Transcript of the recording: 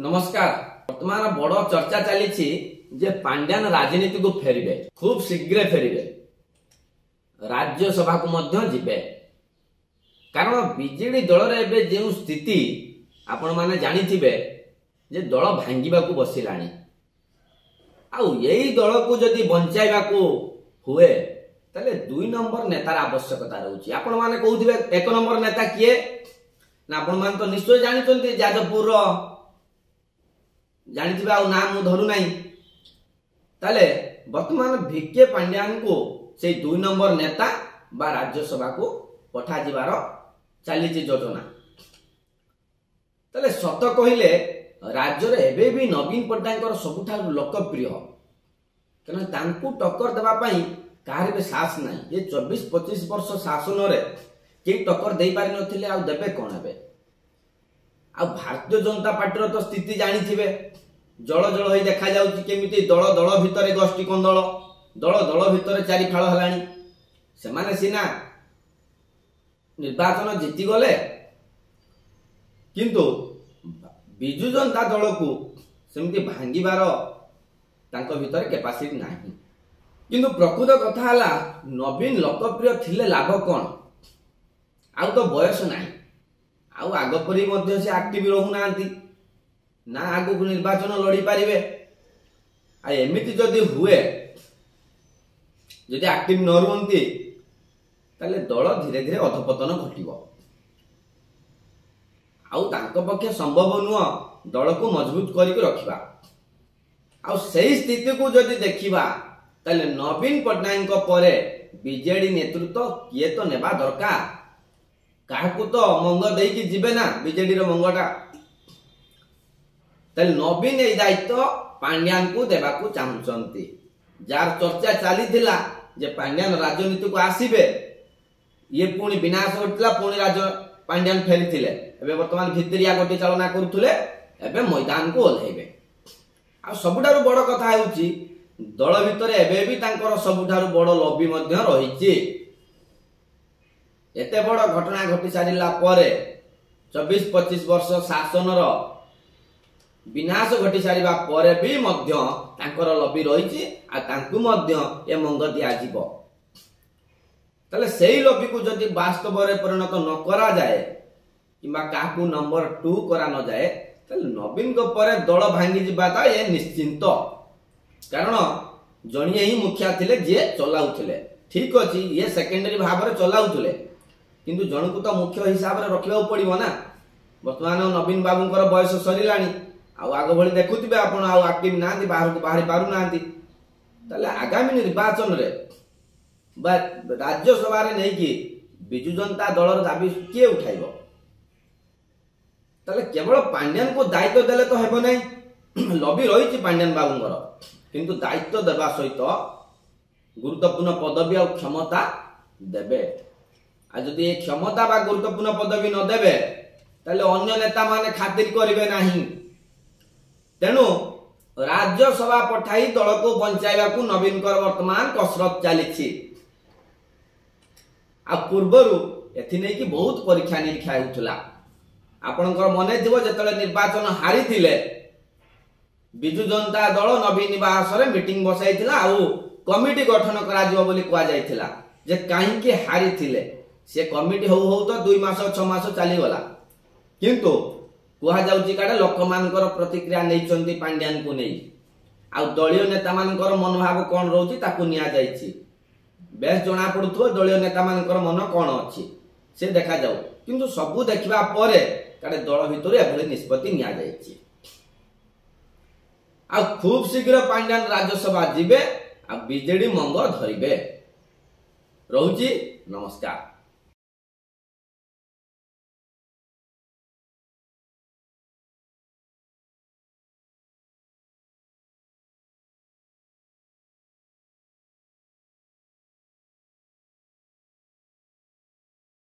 नमस्कार। वर्तमान बड़ चर्चा चली जे पांड्यान राजनीति को फेरिबे, खूब शीघ्र फेरिबे, राज्यसभा को मध्य जिबे। कारण बीजेडी दल रे एबे जेउ स्थिति आपण माने जानिथिबे जे दल भांगिबा को बसिलाणी। आउ यही दल को जदि बंचाइबा को हुए तले 2 नंबर नेतार आवश्यकता रहउची। आपण माने कहउथिबे 1 नंबर नेता किए ना, आपण माने तो निश्चय जानिचंती जाजपुर रो जानिथिबे, आ नाम मु धरु नाही। ताले वर्तमान भिके पांड्यान को से 2 नंबर नेता बा राज्यसभा को पठा जिबार चली योजना। ताले सत कहिले राज्य रे एबे भी नवीन पट्टनायक सबुठार लोकप्रिय, कारण तांकू टक्कर देबा पई कार भी साहस नाही। ये 24-25 वर्ष शासन रे के टक्कर देई पारि नथिले, आ देबे कोन हेबे। आ भारतीय जनता पार्टी तो स्थिति जानिथिबे, जळ जळ होई देखा जाउची केमिति दल दल भितरे गोष्ठी कंदळ, दल दल भितरे चारि फाळ हलाणी। सेमाने सिना निर्वाचन जीति गले, किंतु बिजु जनता दल को सेमिति भांगिबार तांको भितरे कैपेसिटी नाही। किंतु प्रकृत कथा हला नवीन लोकप्रिय थिले लाभ कोन? आउ तो बयस नाही, आउ आग परी मध्य से एक्टिव रहू नांती ना, आगु को निर्वाचन लड़ी पारिबे। आ एमिति जदि हुए, जदि एक्टिव न रुहंती ताले दल धीरे धीरे अधपतन घटिबो। आउ तांको पक्षे संभव नुह दल को मजबूत करिक रखिबा। आउ सही स्थिति को जदि देखिबा ताले नवीन पट्टनायक परे बीजेडी नेतृत्व किए तो नेबा दरकार। काहकु तो मंग देकी जिबे ना बीजेडी रो मंगटा। ताले नवीन ए दायित्व पांड्यान को देबा को चाहुचंती। जार चर्चा चली थिला जे पांड्यान राजनीति को आसीबे, ये पुणी विनाश होतला, पुणी राज्य पांड्यान फेरिथिले। एबे वर्तमान भितरिया गोटी चालना करूथुले, एबे मैदान को ओल्हेबे। आ सबुठारु बड़ कथा हेउची दल भितरे एबे भी तांकर सबुठारु बड़ लॉबी मध्य रहिची। एते बड़ घटना घटी सारिला परे 24-25 वर्ष शासन रो विनाश घटी सारिबा परे भी मध्य तांकर लॉबी रहिची। आ तांकु मध्य ए मंग दिया जिवो। तले सेही लॉबी को जदि वास्तव रे परिणत न करा जाए किबा काकू नंबर 2 करा न जाए, तले नवीन को परे दल भांगी जिबाता ये निश्चिंत। कारण जणिए ही मुखिया थिले जे चलाउथिले, ठीक अछि ये सेकेंडरी भाव रे चलाउथिले, किंतु जनकु तो मुख्य हिसाब रे रखिबा पड़िबो ना। वर्तमान नवीन बाबूंकर बयस सरिलाणी, आ आग भली देखुथिबे आपण आ एक्टिव नांती, बाहर को बाहरी पारु नांती। तले आगामी निर्वाचन रे बा राज्यसभा रे नै कि बिजु जनता दल रो दाबी के उठाइबो? तले केवल पांड्यान को दायित्व देले तो हेबो नै। लॉबी रहिछि पांड्यान बाबूंकर, किंतु दायित्व देबा सहित गुरुत्वपूर्ण पदवी और क्षमता देबे। आ जदि ए क्षमता बा गुरुत्वपूर्ण पदवी न देबे ताले अन्य नेता माने खातिर करिवे नाही। तेनु राज्यसभा पठाई दल को बंचाइबा को नवीन कर वर्तमान कसरत चलीछि। आ पूर्वरु एथि नै कि बहुत परीक्षा निरीक्षा हेउथला। आपनकर मने थिबो जेतले निर्वाचन हारि थिले, बिजु जनता दल नवीन निवास रे मीटिंग बसाइथिला, आउ कमिटी गठन करा जिवो बोली कुआ जाइथिला। जे काहे कि हारि थिले से कमिटी हो तो 2 मास 6 मास चली गला, किंतु कुआ जाउची काडे लोकमानकर प्रतिक्रिया नैचंती पांड्यान को नै। आ दलीय नेता मानकर मनोभाव कोन रहउची ताकू निया जाइछि। बेस जणा पडुथो दलीय नेता मानकर मन कोन अछि से देखा जाउ, किंतु सबु देखिबा परे काडे दल भितरे एभली निष्पत्ति निया जाइछि। आ खूब शीघ्र पांड्यान राज्यसभा जिबे, आ बीजेडी मंग धरिबे। रहुची नमस्कार।